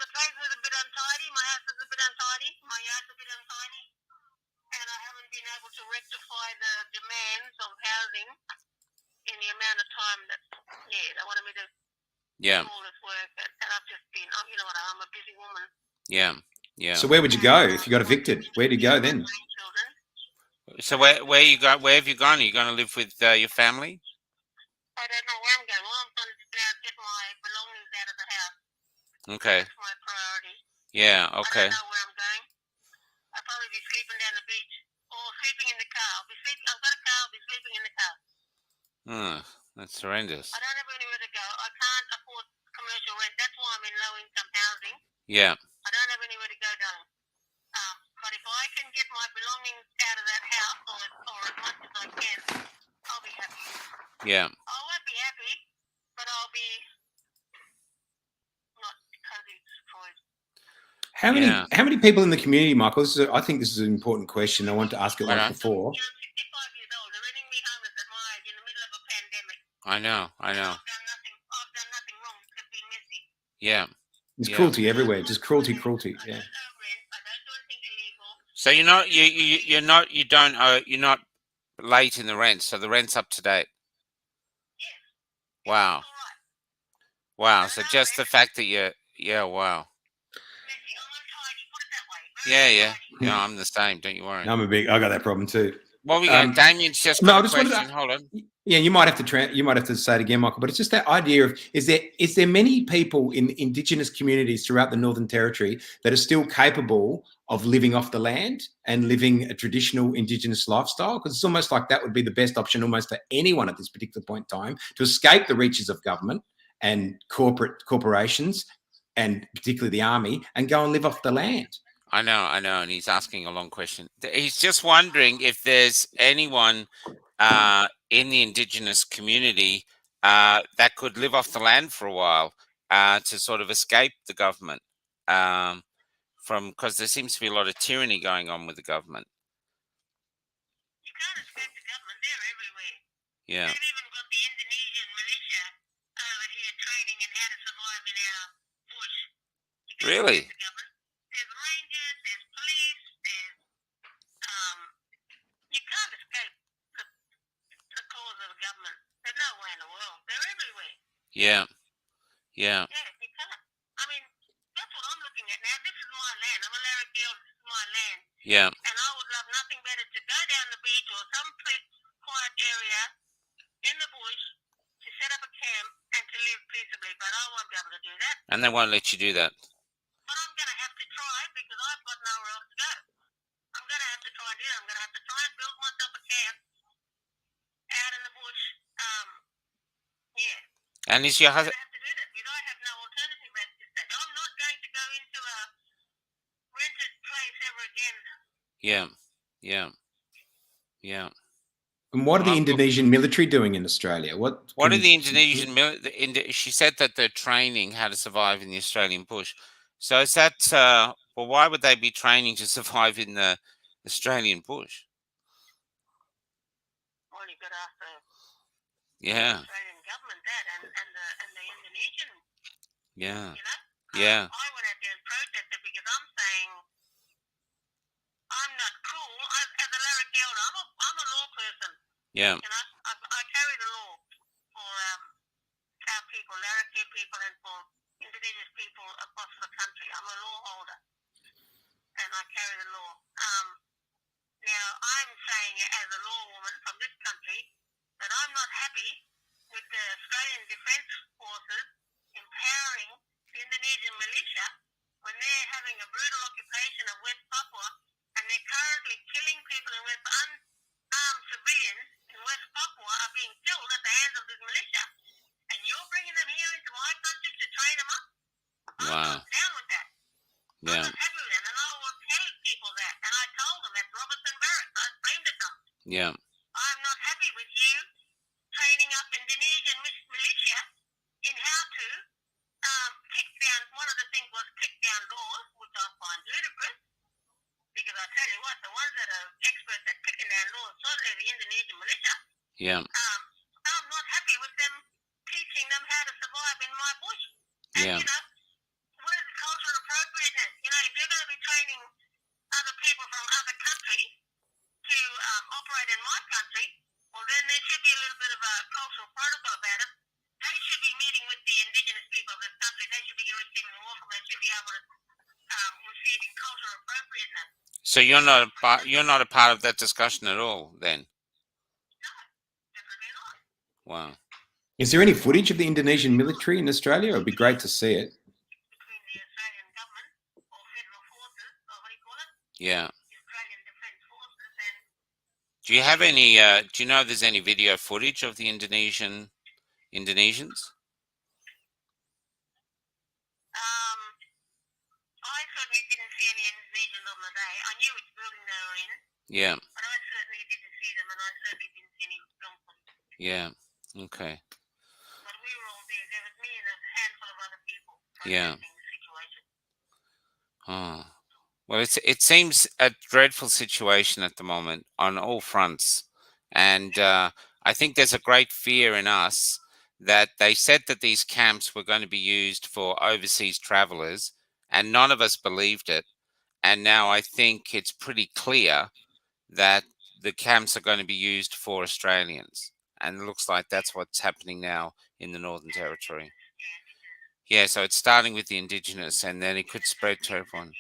the place is a bit untidy. My house is a bit untidy. My yard's a bit untidy. And I haven't been able to rectify the demands of housing in the amount of time that, they wanted me to Yeah. do all this work. And I've just been, you know what, I'm a busy woman. Yeah. Yeah. so? Where would you go if you got evicted? Where do you go then? Grandchildren. So where you go? Where have you gone? Are you going to live with your family? I don't know where I'm going. Well, I'm trying to get my belongings out of the house. Okay. That's my priority. Yeah. I Okay. don't know where I'm going. I'll probably be sleeping down the beach or sleeping in the car. I've got a car. I'll be sleeping in the car. That's horrendous. I don't have anywhere to go. I can't afford commercial rent. That's why I'm in low-income housing. Yeah. I don't have anywhere to go, darling. But if I can get my belongings out of that house or as much as I can, I'll be happy. Yeah. I won't be happy, but I'll be not totally destroyed. How many people in the community, Michael? I think this is an important question. I want to ask it once before. I'm 65 years old. They're letting me homeless at my age in the middle of a pandemic. I know. I've done nothing wrong except be messy. Yeah. There's cruelty everywhere. Just cruelty. Yeah. I don't owe rent. I don't do anything illegal. So you're not late in the rent. So the rent's up to date. Yes. Wow. It's all right. Wow. So just the fact that wow. Messy. I'm untidy. Put it that way. Yeah. Yeah. I'm the same. Don't you worry. I got that problem too. Well, we got Damien's just got a question. Hold on. Yeah, you might have to say it again, Michael. But it's just that idea of is there many people in Indigenous communities throughout the Northern Territory that are still capable of living off the land and living a traditional Indigenous lifestyle? Because it's almost like that would be the best option almost for anyone at this particular point in time to escape the reaches of government and corporations and particularly the army and go and live off the land. I know, and he's asking a long question. He's just wondering if there's anyone in the Indigenous community that could live off the land for a while to sort of escape the government, because there seems to be a lot of tyranny going on with the government. You can't escape the government. They're everywhere. Yeah. They've even got the Indonesian militia over here training in how to survive in our bush. You can't Really? escape the government. There's rangers, there's police, there's you can't escape the cause of the government. There's no way in the world. They're everywhere. Yeah. Yeah, you can't. I mean, that's what I'm looking at now. This is my land. I'm a Larry girl. This is my land. Yeah. And I would love nothing better to go down the beach or some quiet area in the bush to set up a camp and to live peaceably. But I won't be able to do that. And they won't let you do that. But I'm going to have to try because I've got nowhere else to go. I'm going to have to try and do that. I'm going to have to try and build myself a camp out in the bush. And is your husband? I have to do that because I have no alternative at this stage. I'm not going to go into a rented place ever again. Yeah. And what are the Indonesian military doing in Australia? What are the Indonesian military? She said that they're training how to survive in the Australian bush. So is that well? Why would they be training to survive in the Australian bush? Well, you've got to ask Yeah. Australian government that and the Indonesian. Yeah. You know. Yeah. I went out there and protested because I'm saying I'm not cool. As a Larrakia elder, I'm a law person. Yeah. You know, I carry the law for our people, Larrakia people, and for Indigenous people across the country. I'm a law holder, and I carry the law. Now, I'm saying as a law woman from this country that I'm not happy with the Australian Defence Forces empowering the Indonesian militia when they're having a brutal occupation of West Papua, and they're currently killing people in West unarmed civilians in West Papua are being killed at the hands of this militia, and you're bringing them here into my country to train them up. I'm Wow. not down with that. Yeah. I'm not happy with that, and I will tell people that. And I told them at Robertson Barracks, I screamed at them. Yeah. I'm not happy with you training up Indonesian militia in how to kick down. One of the things was kick down laws, which I find ludicrous. Because I tell you what, the ones that are experts at kicking down laws, certainly the Indonesian militia, Yeah. I'm not happy with them teaching them how to survive in my bush. And, Yeah. you know, what is the cultural appropriateness? You know, if you're going to be training other people from other countries to operate in my country, well, then there should be a little bit of a cultural protocol about it. They should be meeting with the Indigenous people of this country. They should be receiving more from them. They should be able to receiving cultural appropriateness. So you're not a part of that discussion at all, then? No, definitely not. Wow. Is there any footage of the Indonesian military in Australia? It would be great to see it. Between the Australian government or federal forces, or what do you call it? Yeah. The Australian Defence Forces, and Do you have any? Do you know if there's any video footage of the Indonesians? I certainly didn't see any Indonesians on the day. I knew which building they were in, Yeah. but I certainly didn't see them, and I certainly didn't see any film footage. Yeah. Okay. But we were all there. There was me and a handful of other people Yeah. protesting the situation. Oh. Well, it seems a dreadful situation at the moment on all fronts, and I think there's a great fear in us that they said that these camps were going to be used for overseas travelers, and none of us believed it. And now I think it's pretty clear that the camps are going to be used for Australians, and it looks like that's what's happening now in the Northern Territory. Yeah, so it's starting with the Indigenous, and then it could spread to everyone.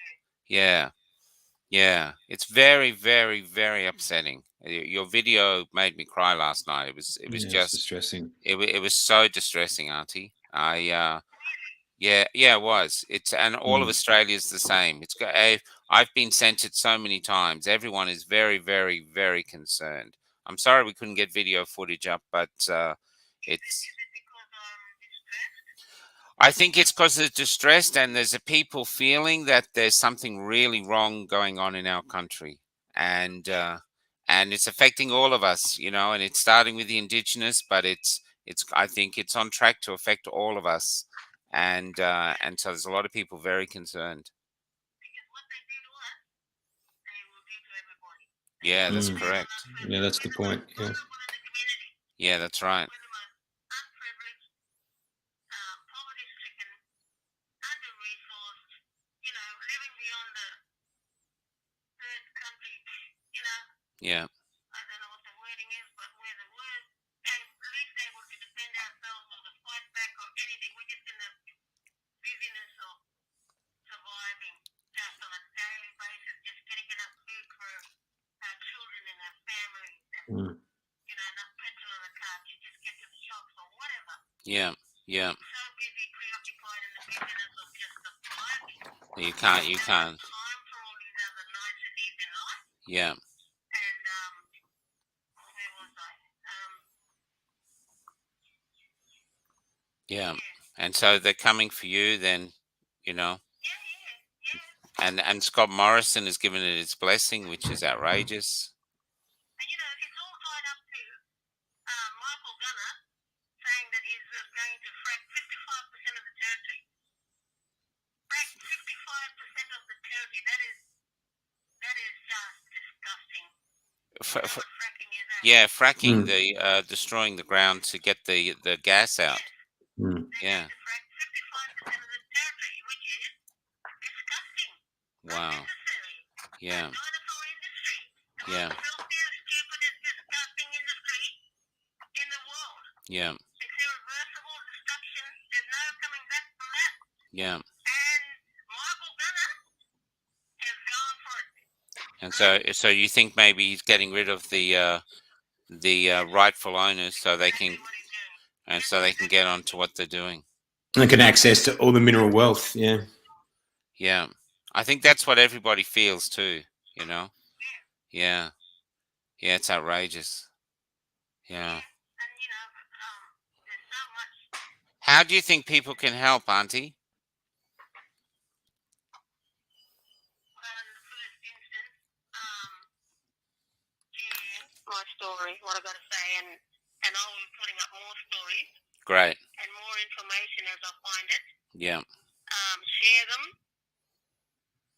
Yeah. Yeah, it's very, very, very upsetting. Your video made me cry last night. It was Yeah, it's just, distressing. it was so distressing, Auntie. Yeah, it was. And all of Australia's the same. I've been sent it so many times. Everyone is very, very, very concerned. I'm sorry we couldn't get video footage up, but it's. Is it because I'm distressed? I think it's because they're distressed, and there's a people feeling that there's something really wrong going on in our country, and it's affecting all of us, and it's starting with the Indigenous, but it's I think it's on track to affect all of us, and so there's a lot of people very concerned. Because what they do to us, they will do to everybody. Yeah, that's correct. Yeah, that's the point. Yeah. Vulnerable in the community. Yeah, that's right. We're the most unprivileged, poverty-stricken, under-resourced, living beyond the third country, Yeah, I don't know what the wording is, but we're the worst, and least able to defend ourselves or to fight back or anything. We're just in the busyness of surviving just on a daily basis, just getting enough food for our children and our families, and enough petrol in the car to just get to the shops or whatever. yeah. So busy, preoccupied in the busyness of just surviving. You can't. Time for all these other niceties in life. Yeah, And where was I? yeah. And so they're coming for you, then, Yeah. and Scott Morrison has given it its blessing, which is outrageous. And it's all tied up to Michael Gunner saying that he's going to frack 55% of the territory. Frack 55% of the territory. That is just disgusting. What fracking is that? Yeah, fracking, Mm. destroying the ground to get the gas out. Mm. Yeah. Wow. Yeah. Yeah. Yeah. Yeah. And so you think maybe he's getting rid of the rightful owners so they can get on to what they're doing. And can access to all the mineral wealth. Yeah. Yeah. I think that's what everybody feels too, you know? Yeah. Yeah, it's outrageous. Yeah. How do you think people can help, Auntie? My story, what I got to say, and I'll be putting up more stories Great. and more information as I find it. Yeah. Share them.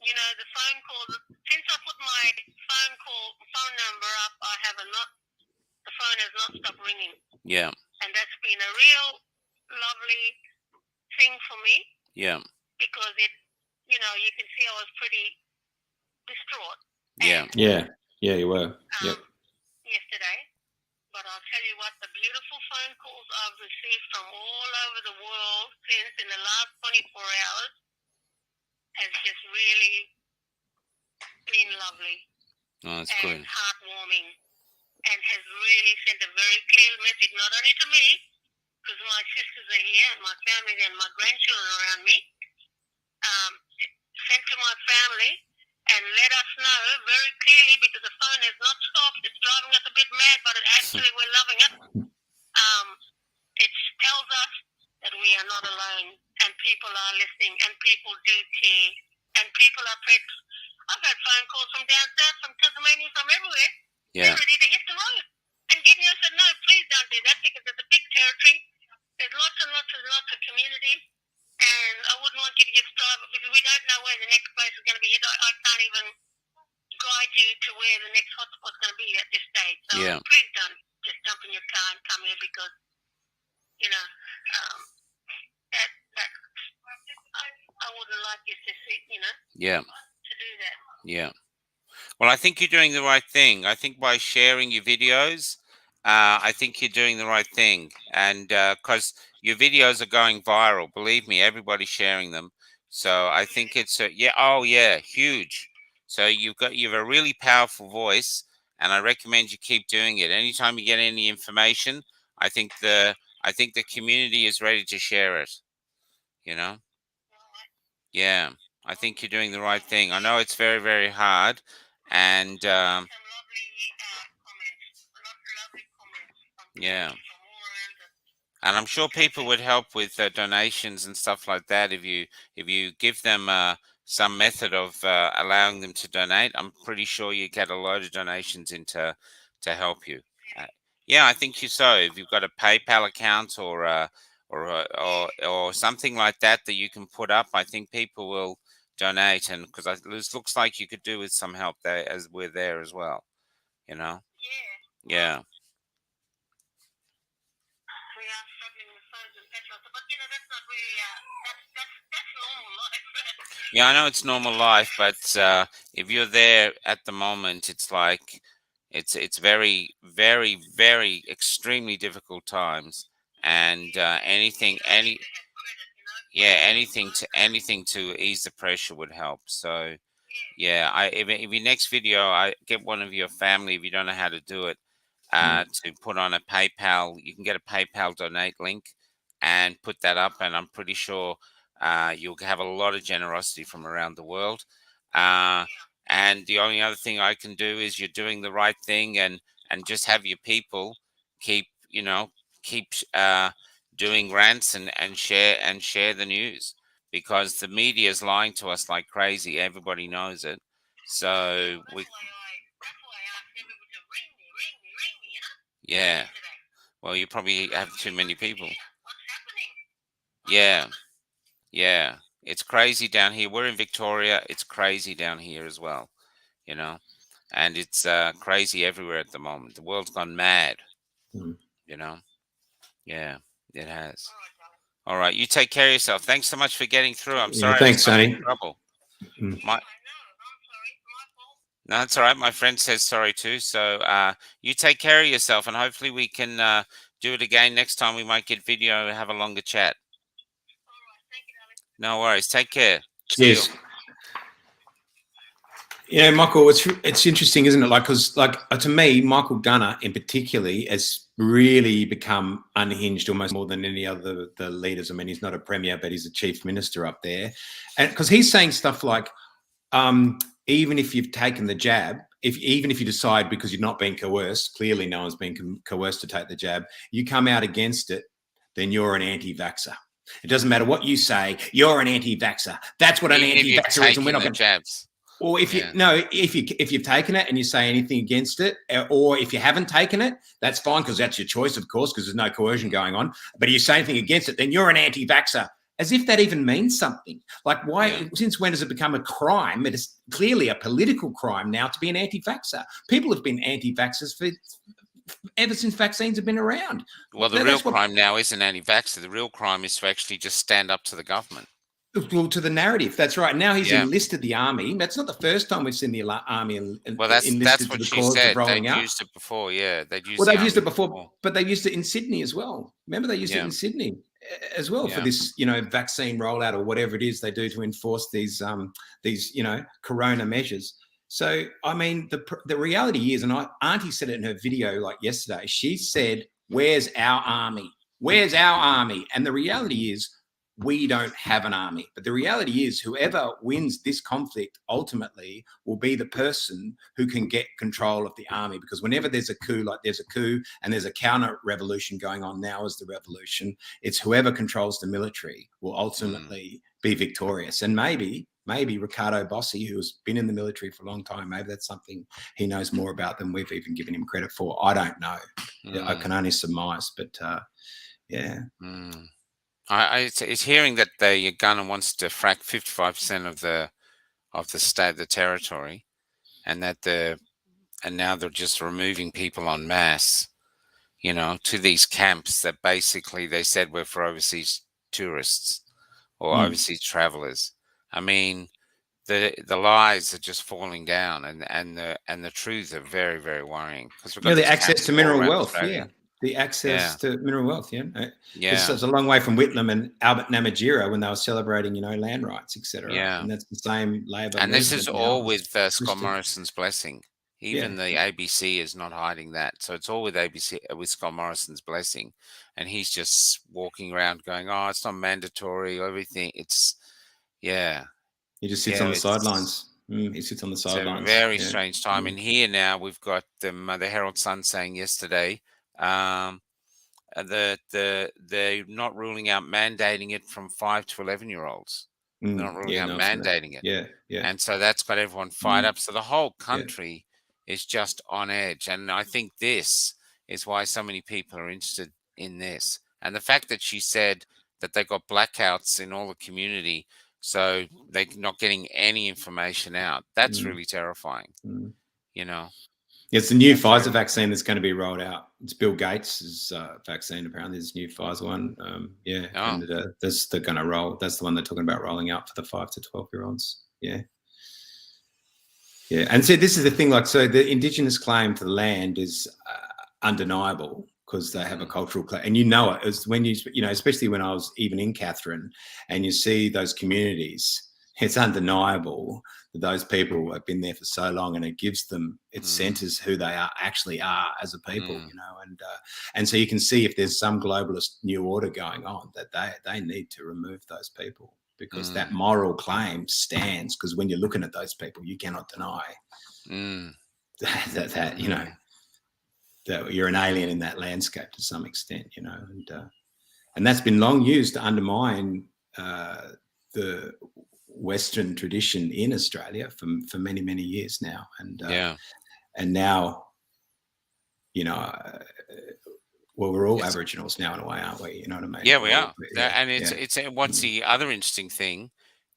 You know, the phone call. Since I put my phone number up, the phone has not stopped ringing. Yeah. And that's been a real lovely thing for me. Yeah. Because you can see I was pretty distraught. Yeah. Yeah. Yeah, you were. Yep. Yesterday. But I'll tell you what, the beautiful phone calls I've received from all over the world since in the last 24 hours has just really been lovely. Oh, that's and good. Heartwarming, and has really sent a very clear message, not only to me, because my sisters are here and my family and my grandchildren around me, sent to my family and let us know very clearly, because the phone has not stopped. It's driving us a bit mad, but actually we're loving it. It tells us that we are not alone, and people are listening, and people do care, and people are prepped. I've had phone calls from down south, from Tasmania, from everywhere. Yeah. They're ready to hit the road. And Gideon said, no, please don't do that, because it's a big territory. There's lots and lots and lots of community, and I wouldn't want you to just drive, because we don't know where the next place is going to be hit. I can't even guide you to where the next hotspot's going to be at this stage. So Yeah. please don't just jump in your car and come here, because I wouldn't like you to see, Yeah. to do that. Yeah. Well, I think you're doing the right thing. I think by sharing your videos, I think you're doing the right thing. And because your videos are going viral, believe me, everybody's sharing them. So I think it's huge. So you have a really powerful voice, and I recommend you keep doing it. Anytime you get any information, I think the community is ready to share it. You know? Yeah. I think you're doing the right thing. I know it's very, very hard, and yeah, and I'm sure people would help with donations and stuff like that if you give them some method of allowing them to donate. I'm pretty sure you get a load of donations to help you. Yeah, I think so. If you've got a PayPal account or something like that you can put up, I think people will donate, and because it looks like you could do with some help there, as we're there as well. Yeah. Yeah. We are struggling with phones and petrol, but that's not really that's normal life. Yeah, I know it's normal life, but if you're there at the moment, it's like it's very, very, very extremely difficult times, and anything to ease the pressure would help. So yeah, if your next video, I get one of your family, if you don't know how to do it, to put on a PayPal. You can get a PayPal donate link and put that up, and I'm pretty sure you'll have a lot of generosity from around the world. And the only other thing I can do is you're doing the right thing, and just have your people keep doing rants and share the news, because the media is lying to us like crazy. Everybody knows it. So That's why I asked everybody to ring me, yeah. Well, you probably have too many people. What's happening? Yeah. Yeah. It's crazy down here. We're in Victoria. It's crazy down here as well, you know. and it's crazy everywhere at the moment. The world's gone mad. Mm. You know. Yeah, it has. All right, you take care of yourself. Thanks so much for getting through. I'm Yeah, sorry thanks, I was Sonny. in trouble. Mm. No, it's all right. My friend says sorry too. So you take care of yourself, and hopefully we can do it again next time. We might get video and have a longer chat. No worries. Take care. See you. Cheers. Yeah, Michael, it's interesting, isn't it? Like, because to me, Michael Gunner in particularly has really become unhinged almost more than any other the leaders. I mean, he's not a premier, but he's a chief minister up there, and because he's saying stuff like, even if you've taken the jab, even if you decide because you're not being coerced, clearly no one's been coerced to take the jab, you come out against it, then you're an anti-vaxxer. It doesn't matter what you say, you're an anti-vaxxer. That's what an anti-vaxxer is, and we're not going to jabs. Or if if you've taken it and you say anything against it, or if you haven't taken it, that's fine because that's your choice, of course, because there's no coercion going on. But if you say anything against it, then you're an anti-vaxxer, as if that even means something. Like, why? Yeah. Since when has it become a crime? It is clearly a political crime now to be an anti-vaxxer. People have been anti-vaxxers ever since vaccines have been around. Well, the real crime now isn't anti-vaxxer. The real crime is to actually just stand up to the government. Well, to the narrative, that's right. Now he's enlisted the army. That's not the first time we've seen the army enlisted to the cause of rolling out. They've used it before, yeah. They've used it before, but they used it in Sydney as well. Remember, they used it in Sydney as well for this, vaccine rollout or whatever it is they do to enforce these corona measures. So, I mean, the reality is, and Aunty said it in her video like yesterday. She said, "Where's our army? Where's our army?" And the reality is, we don't have an army. But the reality is, whoever wins this conflict ultimately will be the person who can get control of the army. Because whenever there's a coup, like there's a coup and there's a counter revolution going on now as the revolution, it's whoever controls the military will ultimately be victorious. And maybe Ricardo Bossi, who's been in the military for a long time, maybe that's something he knows more about than we've even given him credit for. I don't know. I can only surmise, but yeah. It's hearing that the Gunner wants to frack 55% of the state, the territory, and now they're just removing people en masse, to these camps that basically they said were for overseas tourists or overseas travelers. I mean, the lies are just falling down, and the truth are very, very worrying, because the access to mineral wealth, the access to mineral wealth, It's a long way from Whitlam and Albert Namatjira when they were celebrating, land rights, etc. And that's the same Labor. And this is all with Scott Morrison's blessing. Even the ABC is not hiding that. So it's all with with Scott Morrison's blessing, and he's just walking around going, "Oh, it's not mandatory. Everything. It's He just sits on the sidelines. He sits on the sidelines. It's a very strange time. And here now we've got the Herald Sun saying yesterday they're not ruling out mandating it from 5 to 11-year-olds. They're not ruling out mandating it. And so that's got everyone fired up. So the whole country is just on edge. And I think this is why so many people are interested in this. And the fact that she said that they got blackouts in all the community, so they're not getting any information out, that's really terrifying. It's the new Pfizer vaccine that's going to be rolled out. It's Bill Gates' vaccine, apparently. There's a new Pfizer one. And they're going to roll. That's the one they're talking about rolling out for the 5 to 12-year-olds. Yeah. And so this is the thing, so the Indigenous claim to the land is undeniable, because they have a cultural claim. And it is when especially when I was even in Catherine and you see those communities, it's undeniable that those people have been there for so long, and it centers who they actually are as a people, and so you can see if there's some globalist new order going on, that they need to remove those people, because that moral claim stands, because when you're looking at those people, you cannot deny that you're an alien in that landscape to some extent, and that's been long used to undermine the Western tradition in Australia for many, many years now. And now, we're all Aboriginals now in a way, aren't we? You know what I mean? Yeah, we are. And it's what's the other interesting thing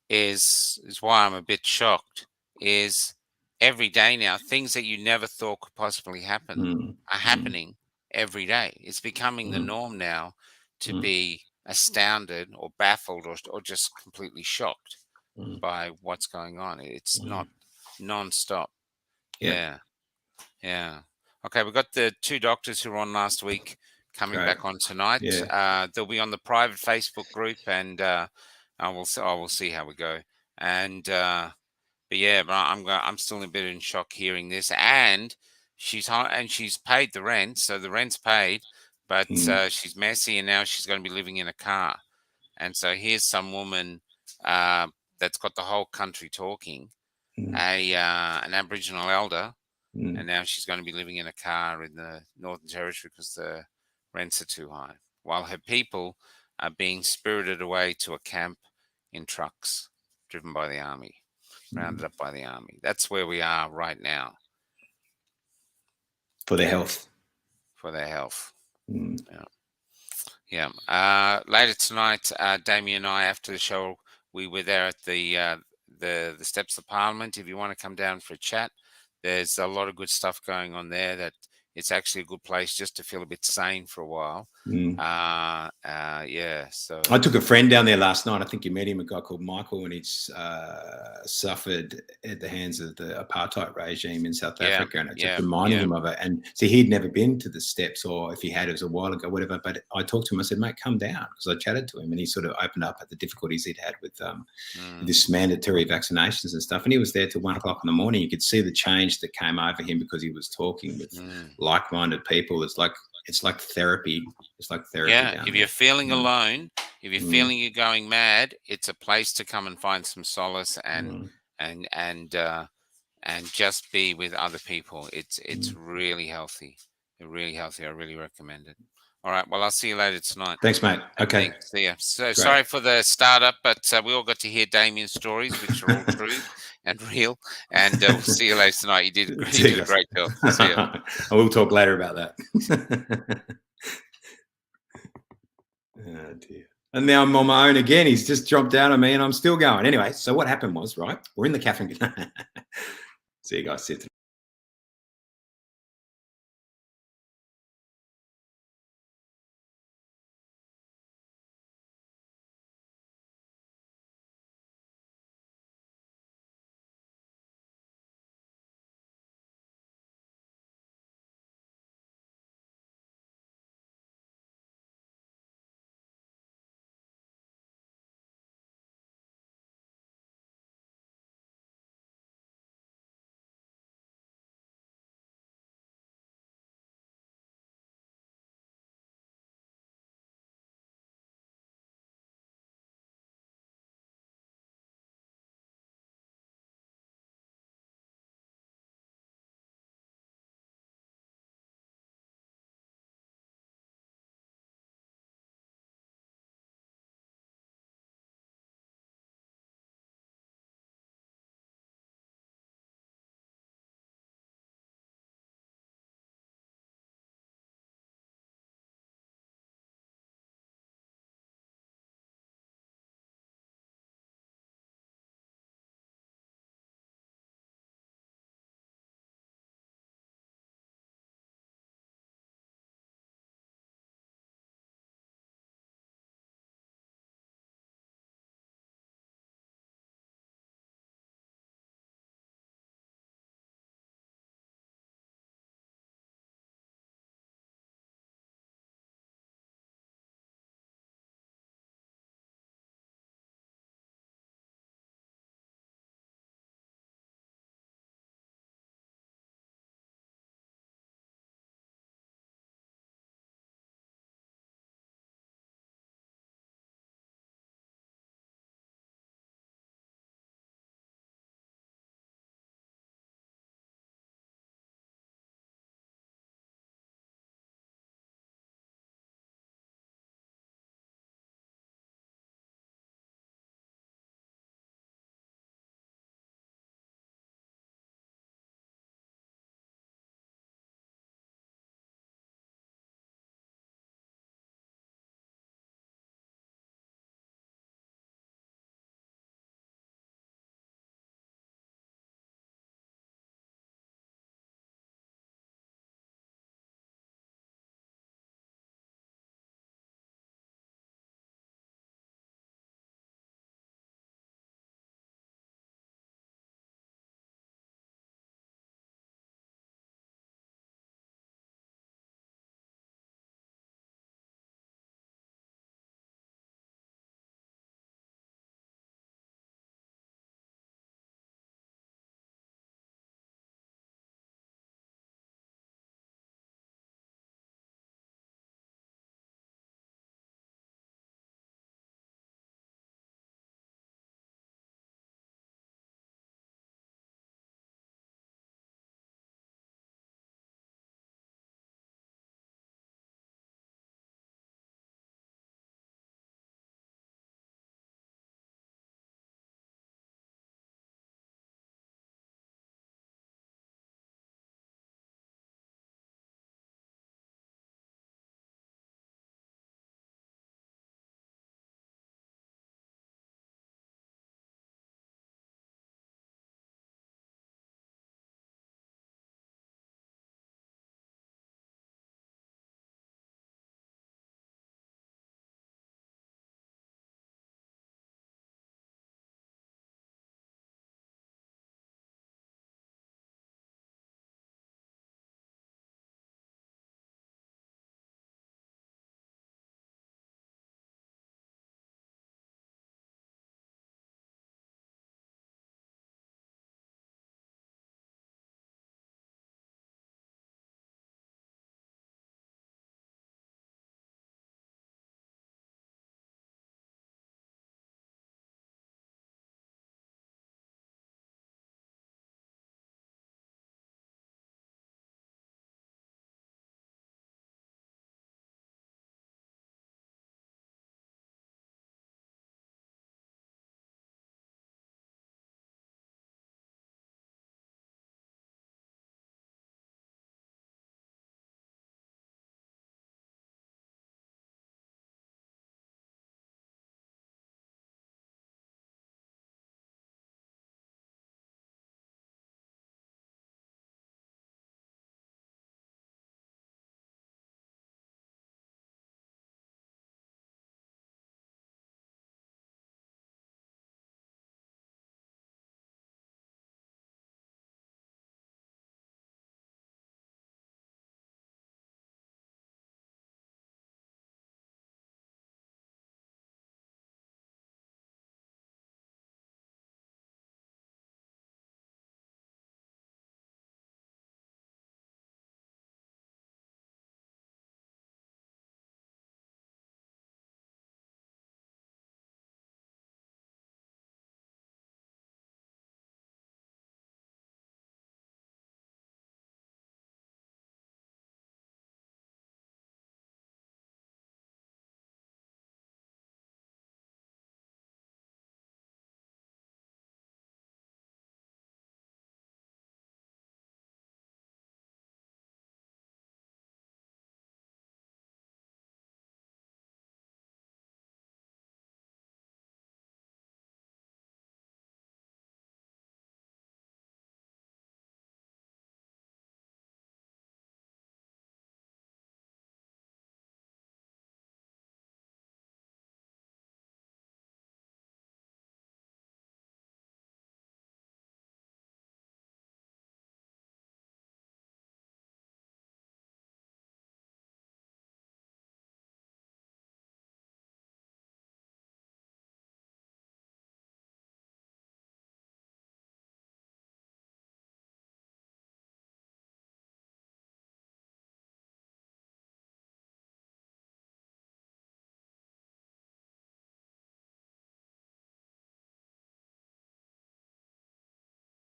is why I'm a bit shocked, is every day now, things that you never thought could possibly happen are happening every day. It's becoming the norm now to be astounded or baffled or just completely shocked by what's going on. It's not non-stop. Yeah. Okay, we've got the 2 doctors who were on last week coming back on tonight. They'll be on the private Facebook group, and I will see how we go. And but I'm still a bit in shock hearing this. And she's paid the rent, so the rent's paid, but she's messy, and now she's going to be living in a car. And so here's some woman that's got the whole country talking, an Aboriginal elder. And now she's going to be living in a car in the Northern Territory because the rents are too high, while her people are being spirited away to a camp in trucks driven by the army, rounded up by the army. That's where we are right now. For their health. For their health. Yeah. Later tonight, Damien and I, after the show, we were there at the steps of Parliament. If you want to come down for a chat, there's a lot of good stuff going on there. That it's actually a good place just to feel a bit sane for a while. So I took a friend down there last night. I think you met him, a guy called Michael, and he's suffered at the hands of the apartheid regime in South Africa, and it just reminded him of it. And see, he'd never been to the steps, or if he had, it was a while ago, whatever. But I talked to him. I said, "Mate, come down," because I chatted to him, and he sort of opened up at the difficulties he'd had with this mandatory vaccinations and stuff. And he was there till 1 o'clock in the morning. You could see the change that came over him because he was talking with like-minded people. It's like therapy. It's like therapy. Yeah. If you're feeling alone, if you're feeling you're going mad, it's a place to come and find some solace and just be with other people. It's really healthy. Really healthy. I really recommend it. All right. Well, I'll see you later tonight. Thanks, mate. Okay. Thanks. See ya. So sorry for the startup, but we all got to hear Damien's stories, which are all true and real. And we'll see you later tonight. You did a great job. See ya. I will talk later about that. Oh dear. And now I'm on my own again. He's just jumped out on me, and I'm still going. Anyway, so what happened was, right, we're in the cafe. See you guys. See you tonight.